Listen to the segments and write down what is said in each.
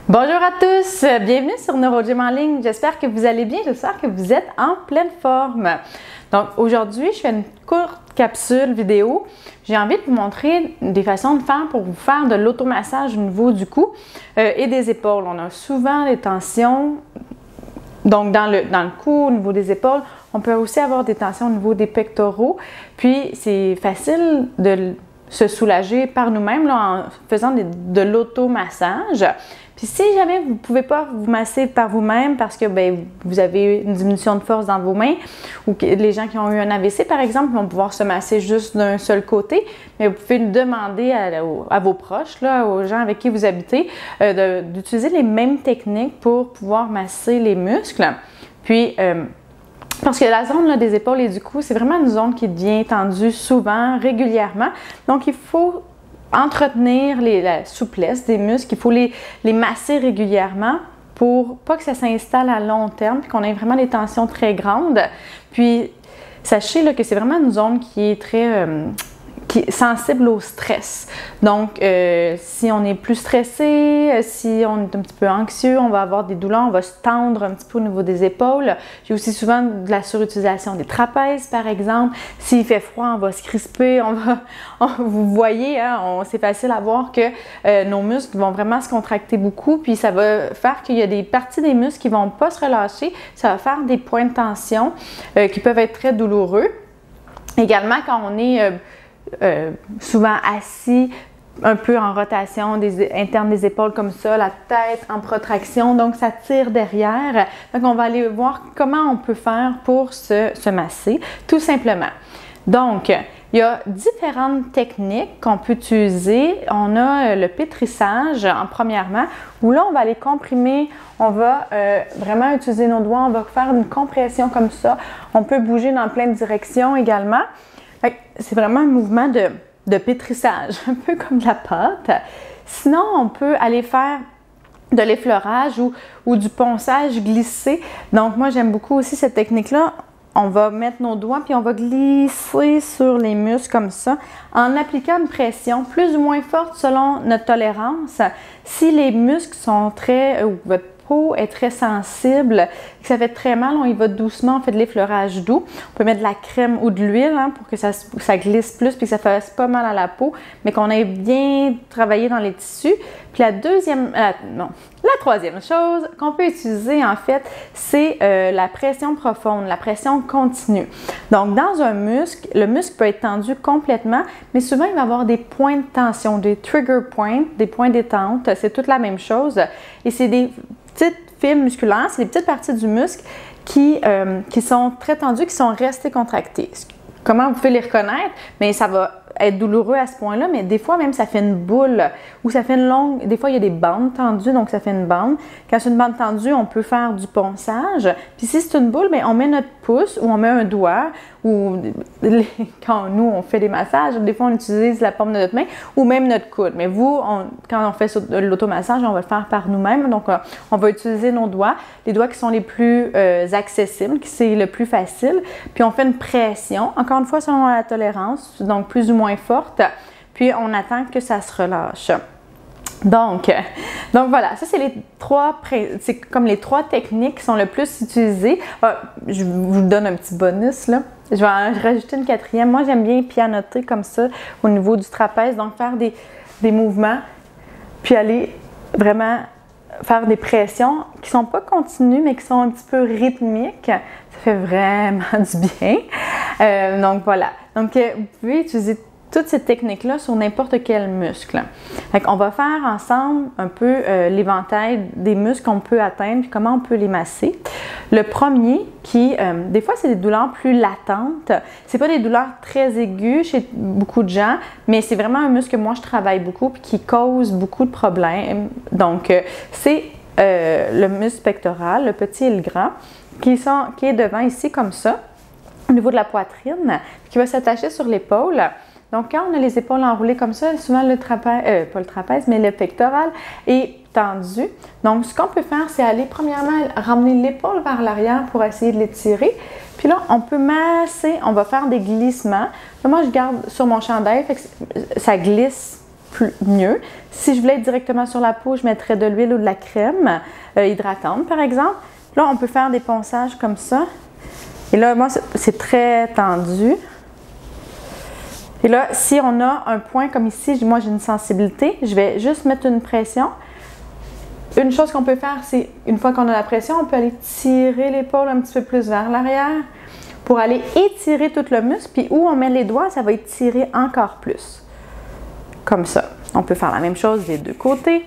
Bonjour à tous, bienvenue sur NeuroGym en ligne. J'espère que vous allez bien, j'espère que vous êtes en pleine forme. Donc aujourd'hui, je fais une courte capsule vidéo. J'ai envie de vous montrer des façons de faire pour vous faire de l'automassage au niveau du cou et des épaules. On a souvent des tensions, donc dans le cou, au niveau des épaules. On peut aussi avoir des tensions au niveau des pectoraux. Puis c'est facile de se soulager par nous-mêmes en faisant de l'automassage. Puis si jamais vous ne pouvez pas vous masser par vous-même parce que vous avez une diminution de force dans vos mains ou que les gens qui ont eu un AVC par exemple vont pouvoir se masser juste d'un seul côté, mais vous pouvez demander à vos proches, aux gens avec qui vous habitez, d'utiliser les mêmes techniques pour pouvoir masser les muscles. Puis parce que la zone des épaules et du cou, c'est vraiment une zone qui devient tendue souvent, régulièrement. Donc, il faut entretenir la souplesse des muscles. Il faut les masser régulièrement pour pas que ça s'installe à long terme et qu'on ait vraiment des tensions très grandes. Puis, sachez que c'est vraiment une zone qui est très qui est sensible au stress. Donc, si on est plus stressé, si on est un petit peu anxieux, on va avoir des douleurs, on va se tendre un petit peu au niveau des épaules. J'ai aussi souvent de la surutilisation des trapèzes, par exemple. S'il fait froid, on va se crisper, vous voyez, c'est facile à voir que nos muscles vont vraiment se contracter beaucoup, puis ça va faire qu'il y a des parties des muscles qui ne vont pas se relâcher. Ça va faire des points de tension qui peuvent être très douloureux. Également, quand on est souvent assis, un peu en rotation interne des épaules comme ça, la tête en protraction, donc ça tire derrière. Donc on va aller voir comment on peut faire pour se masser, tout simplement. Donc, il y a différentes techniques qu'on peut utiliser. On a le pétrissage, premièrement, où là, on va aller comprimer, on va vraiment utiliser nos doigts, on va faire une compression comme ça. On peut bouger dans plein de directions également. C'est vraiment un mouvement de pétrissage, un peu comme de la pâte. Sinon, on peut aller faire de l'effleurage ou du ponçage glissé. Donc, moi, j'aime beaucoup aussi cette technique-là. On va mettre nos doigts puis on va glisser sur les muscles comme ça en appliquant une pression plus ou moins forte selon notre tolérance. Si les muscles sont ou votre peau est très sensible et que ça fait très mal, on y va doucement, on fait de l'effleurage doux. On peut mettre de la crème ou de l'huile pour que ça glisse plus puis que ça fasse pas mal à la peau, mais qu'on ait bien travaillé dans les tissus. Puis la troisième chose qu'on peut utiliser en fait, c'est la pression profonde, la pression continue. Donc dans un muscle, le muscle peut être tendu complètement, mais souvent il va y avoir des points de tension, des trigger points, des points détente, c'est toute la même chose. Et c'est des petites fibres musculaires, c'est des petites parties du muscle qui sont très tendues, qui sont restées contractées. Comment vous pouvez les reconnaître? Mais ça va être douloureux à ce point-là, mais des fois même ça fait une boule ou ça fait une longue, des fois il y a des bandes tendues, donc ça fait une bande. Quand c'est une bande tendue, on peut faire du ponçage. Puis si c'est une boule, bien, on met notre pouce ou on met un doigt ou quand nous on fait des massages, des fois on utilise la paume de notre main ou même notre coude. Mais quand on fait l'automassage, on va le faire par nous-mêmes, donc on va utiliser nos doigts, les doigts qui sont les plus accessibles, qui c'est le plus facile. Puis on fait une pression, encore une fois selon la tolérance, donc plus ou moins forte, puis on attend que ça se relâche. Donc voilà, ça c'est comme les trois techniques qui sont le plus utilisées. Je vous donne un petit bonus là. Je vais en rajouter une quatrième. Moi, j'aime bien pianoter comme ça au niveau du trapèze, donc faire des mouvements, puis aller vraiment faire des pressions qui sont pas continues, mais qui sont un petit peu rythmiques. Ça fait vraiment du bien. Donc voilà. Donc vous pouvez utiliser toutes ces techniques-là sur n'importe quel muscle. On va faire ensemble un peu l'éventail des muscles qu'on peut atteindre et comment on peut les masser. Le premier des fois c'est des douleurs plus latentes. C'est pas des douleurs très aiguës chez beaucoup de gens, mais c'est vraiment un muscle que moi je travaille beaucoup et qui cause beaucoup de problèmes. Donc c'est le muscle pectoral, le petit et le grand, qui est devant ici comme ça, au niveau de la poitrine, qui va s'attacher sur l'épaule. Donc, quand on a les épaules enroulées comme ça, souvent le trapèze, pas le trapèze, mais le pectoral est tendu. Donc, ce qu'on peut faire, c'est aller premièrement ramener l'épaule vers l'arrière pour essayer de l'étirer. Puis là, on peut masser, on va faire des glissements. Là, moi, je garde sur mon chandail, fait que ça glisse mieux. Si je voulais être directement sur la peau, je mettrais de l'huile ou de la crème hydratante, par exemple. Là, on peut faire des ponçages comme ça. Et là, moi, c'est très tendu. Et là, si on a un point comme ici, moi j'ai une sensibilité, je vais juste mettre une pression. Une chose qu'on peut faire, c'est une fois qu'on a la pression, on peut aller tirer l'épaule un petit peu plus vers l'arrière pour aller étirer tout le muscle. Puis où on met les doigts, ça va étirer encore plus. Comme ça. On peut faire la même chose des deux côtés.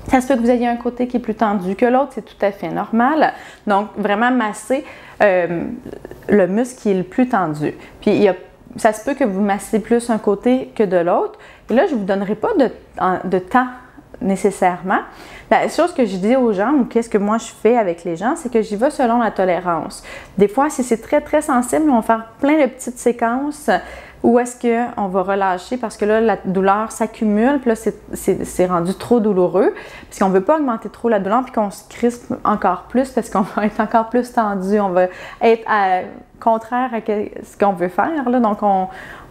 Ça se peut que vous ayez un côté qui est plus tendu que l'autre, c'est tout à fait normal. Donc, vraiment masser le muscle qui est le plus tendu. Puis, ça se peut que vous massez plus un côté que de l'autre. Et là, je ne vous donnerai pas de temps nécessairement. La chose que je dis aux gens, ou qu'est-ce que moi je fais avec les gens, c'est que j'y vais selon la tolérance. Des fois, si c'est très, très sensible, on va faire plein de petites séquences où est-ce qu'on va relâcher parce que là, la douleur s'accumule, puis là, c'est rendu trop douloureux, parce qu'on ne veut pas augmenter trop la douleur, puis qu'on se crispe encore plus parce qu'on va être encore plus tendu, on va être contraire à ce qu'on veut faire, là. Donc,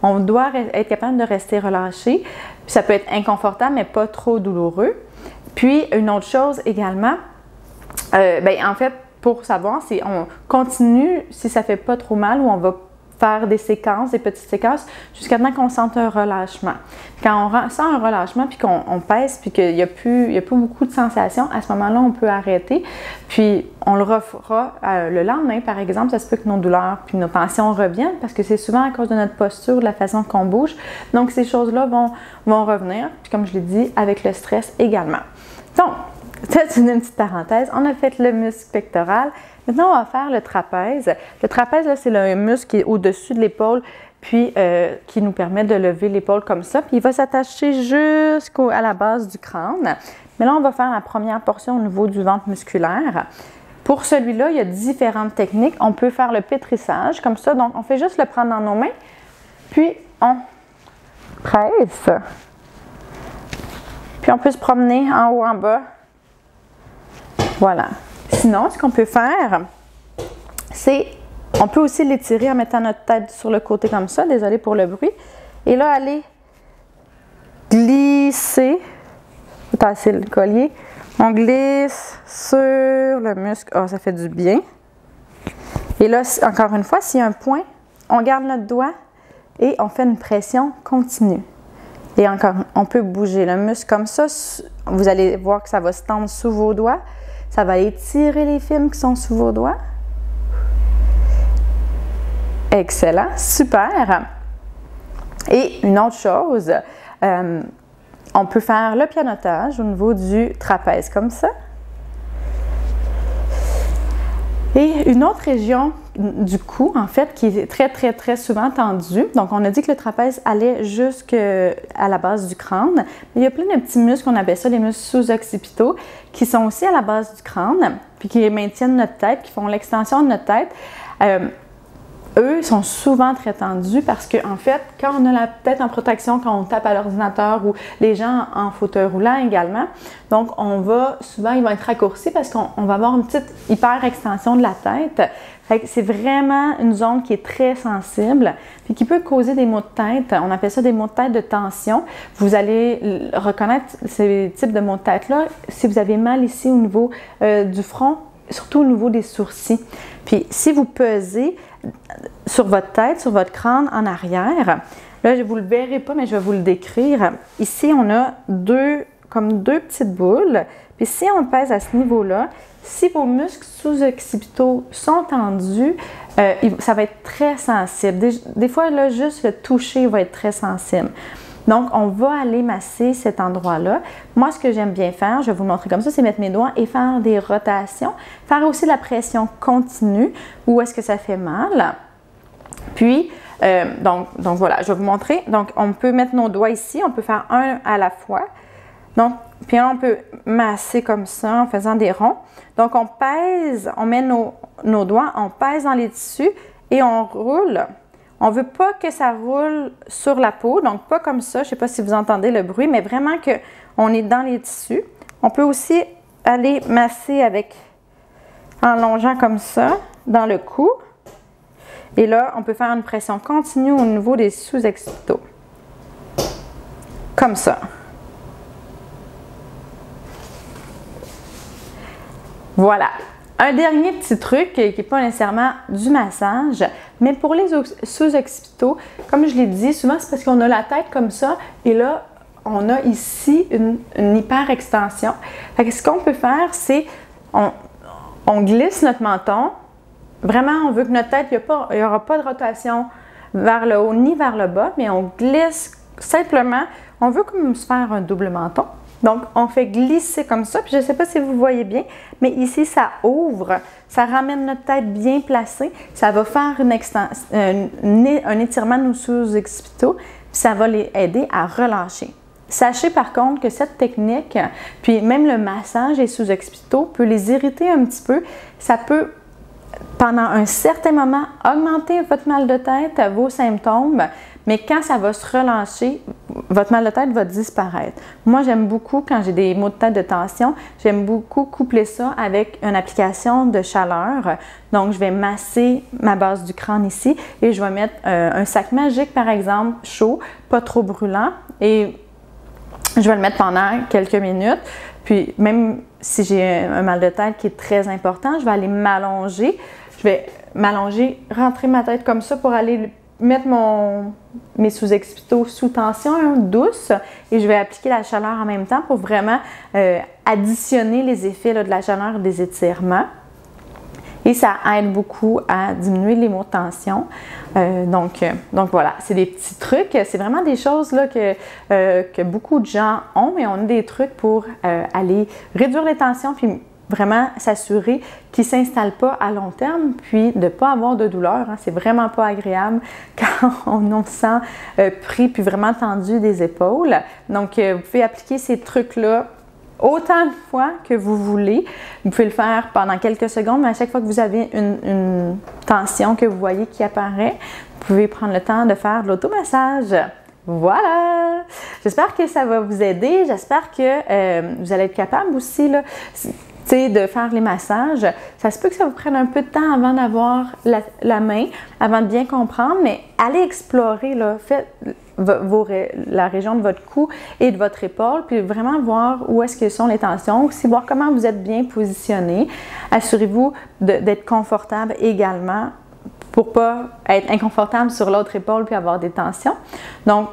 on doit être capable de rester relâché, puis ça peut être inconfortable, mais pas trop douloureux. Puis, une autre chose également, en fait, pour savoir si on continue, si ça ne fait pas trop mal, ou on va faire des séquences, des petites séquences, jusqu'à temps qu'on sente un relâchement. Quand on sent un relâchement, puis qu'on pèse, puis qu'il n'y a plus beaucoup de sensations, à ce moment-là, on peut arrêter. Puis, on le refera le lendemain, par exemple. Ça se peut que nos douleurs puis nos tensions reviennent, parce que c'est souvent à cause de notre posture, de la façon qu'on bouge. Donc, ces choses-là vont revenir, puis comme je l'ai dit, avec le stress également. Donc, c'est une petite parenthèse. On a fait le muscle pectoral. Maintenant, on va faire le trapèze. Le trapèze, là, c'est le muscle qui est au-dessus de l'épaule, puis qui nous permet de lever l'épaule comme ça. Puis il va s'attacher jusqu'à la base du crâne. Mais là, on va faire la première portion au niveau du ventre musculaire. Pour celui-là, il y a différentes techniques. On peut faire le pétrissage, comme ça. Donc, on fait juste le prendre dans nos mains, puis on presse. Puis on peut se promener en haut, en bas. Voilà. Sinon, ce qu'on peut faire, c'est, on peut aussi l'étirer en mettant notre tête sur le côté comme ça, désolé pour le bruit, et là, aller glisser, tasser le collier, on glisse sur le muscle, ça fait du bien. Et là, encore une fois, s'il y a un point, on garde notre doigt et on fait une pression continue. Et encore, on peut bouger le muscle comme ça, vous allez voir que ça va se tendre sous vos doigts. Ça va étirer les fibres qui sont sous vos doigts. Excellent, super. Et une autre chose, on peut faire le pianotage au niveau du trapèze comme ça. Et une autre région du cou, en fait, qui est très, très, très souvent tendue. Donc, on a dit que le trapèze allait jusqu'à la base du crâne. Mais il y a plein de petits muscles, on appelle ça les muscles sous-occipitaux, qui sont aussi à la base du crâne, puis qui maintiennent notre tête, qui font l'extension de notre tête. Eux sont souvent très tendus parce qu'en fait, quand on a la tête en protection, quand on tape à l'ordinateur ou les gens en fauteuil roulant également, donc souvent ils vont être raccourcis parce qu'on va avoir une petite hyper extension de la tête. Fait que c'est vraiment une zone qui est très sensible et qui peut causer des maux de tête. On appelle ça des maux de tête de tension. Vous allez reconnaître ces types de maux de tête-là si vous avez mal ici au niveau du front, surtout au niveau des sourcils. Puis si vous pesez sur votre tête, sur votre crâne en arrière, là vous ne le verrez pas, mais je vais vous le décrire. Ici, on a comme deux petites boules. Puis si on pèse à ce niveau-là, si vos muscles sous-occipitaux sont tendus, ça va être très sensible. Des fois, là, juste le toucher va être très sensible. Donc, on va aller masser cet endroit-là. Moi, ce que j'aime bien faire, je vais vous le montrer comme ça, c'est mettre mes doigts et faire des rotations. Faire aussi la pression continue, où est-ce que ça fait mal. Puis, donc voilà, je vais vous montrer. Donc, on peut mettre nos doigts ici, on peut faire un à la fois. Donc, puis là, on peut masser comme ça en faisant des ronds. Donc, on pèse, on met nos doigts, on pèse dans les tissus et on roule. On ne veut pas que ça roule sur la peau, donc pas comme ça. Je ne sais pas si vous entendez le bruit, mais vraiment qu'on est dans les tissus. On peut aussi aller masser en longeant comme ça dans le cou. Et là, on peut faire une pression continue au niveau des sous-occipitaux. comme ça. Voilà. Un dernier petit truc qui n'est pas nécessairement du massage, mais pour les sous-occipitaux, comme je l'ai dit, souvent c'est parce qu'on a la tête comme ça et là, on a ici une hyper-extension. Fait que ce qu'on peut faire, c'est on glisse notre menton. Vraiment, on veut que notre tête, il n'y aura pas de rotation vers le haut ni vers le bas, mais on glisse simplement. On veut comme se faire un double menton. Donc, on fait glisser comme ça. Puis, je ne sais pas si vous voyez bien, mais ici, ça ouvre. Ça ramène notre tête bien placée. Ça va faire un étirement de nos sous-occipitaux. Puis, ça va les aider à relâcher. Sachez par contre que cette technique, puis même le massage des sous-occipitaux peut les irriter un petit peu. Ça peut, pendant un certain moment, augmenter votre mal de tête, vos symptômes, mais quand ça va se relâcher, votre mal de tête va disparaître. Moi, j'aime beaucoup, quand j'ai des maux de tête de tension, j'aime beaucoup coupler ça avec une application de chaleur. Donc, je vais masser ma base du crâne ici et je vais mettre un sac magique, par exemple, chaud, pas trop brûlant. Et je vais le mettre pendant quelques minutes. Puis, même si j'ai un mal de tête qui est très important, je vais aller m'allonger. Je vais m'allonger, rentrer ma tête comme ça pour aller mettre mes sous-occipitaux sous tension douce et je vais appliquer la chaleur en même temps pour vraiment additionner les effets là, de la chaleur et des étirements. Et ça aide beaucoup à diminuer les maux de tension. Donc voilà, c'est des petits trucs. C'est vraiment des choses là, que beaucoup de gens ont, mais on a des trucs pour aller réduire les tensions puis vraiment s'assurer qu'ils ne s'installent pas à long terme, puis de ne pas avoir de douleur. Hein. C'est vraiment pas agréable quand on se sent pris puis vraiment tendu des épaules. Donc, vous pouvez appliquer ces trucs-là autant de fois que vous voulez. Vous pouvez le faire pendant quelques secondes, mais à chaque fois que vous avez une tension que vous voyez qui apparaît, vous pouvez prendre le temps de faire de l'automassage. Voilà! J'espère que ça va vous aider. J'espère que vous allez être capable aussi là, de faire les massages. Ça se peut que ça vous prenne un peu de temps avant d'avoir la main, avant de bien comprendre, mais allez explorer, là, faites la région de votre cou et de votre épaule, puis vraiment voir où est-ce que sont les tensions, aussi voir comment vous êtes bien positionné. Assurez-vous d'être confortable également pour pas être inconfortable sur l'autre épaule puis avoir des tensions. Donc,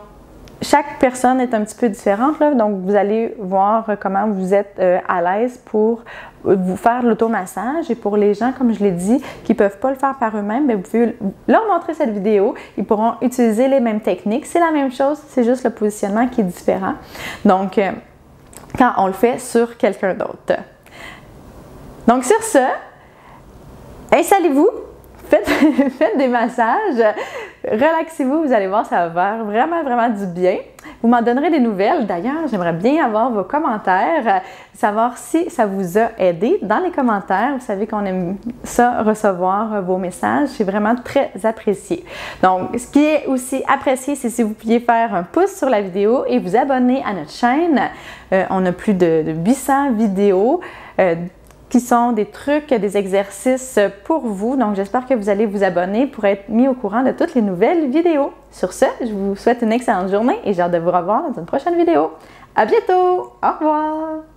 chaque personne est un petit peu différente, là, donc vous allez voir comment vous êtes à l'aise pour vous faire l'automassage. Et pour les gens, comme je l'ai dit, qui ne peuvent pas le faire par eux-mêmes, bien, vous pouvez leur montrer cette vidéo. Ils pourront utiliser les mêmes techniques. C'est la même chose, c'est juste le positionnement qui est différent. Donc, quand on le fait sur quelqu'un d'autre. Donc, sur ce, installez-vous. Faites des massages, relaxez-vous, vous allez voir, ça va faire vraiment, vraiment du bien. Vous m'en donnerez des nouvelles. D'ailleurs, j'aimerais bien avoir vos commentaires, savoir si ça vous a aidé dans les commentaires. Vous savez qu'on aime ça, recevoir vos messages. C'est vraiment très apprécié. Donc, ce qui est aussi apprécié, c'est si vous pouviez faire un pouce sur la vidéo et vous abonner à notre chaîne. On a plus de 800 vidéos. Qui sont des trucs, des exercices pour vous. Donc, j'espère que vous allez vous abonner pour être mis au courant de toutes les nouvelles vidéos. Sur ce, je vous souhaite une excellente journée et j'ai hâte de vous revoir dans une prochaine vidéo. À bientôt! Au revoir!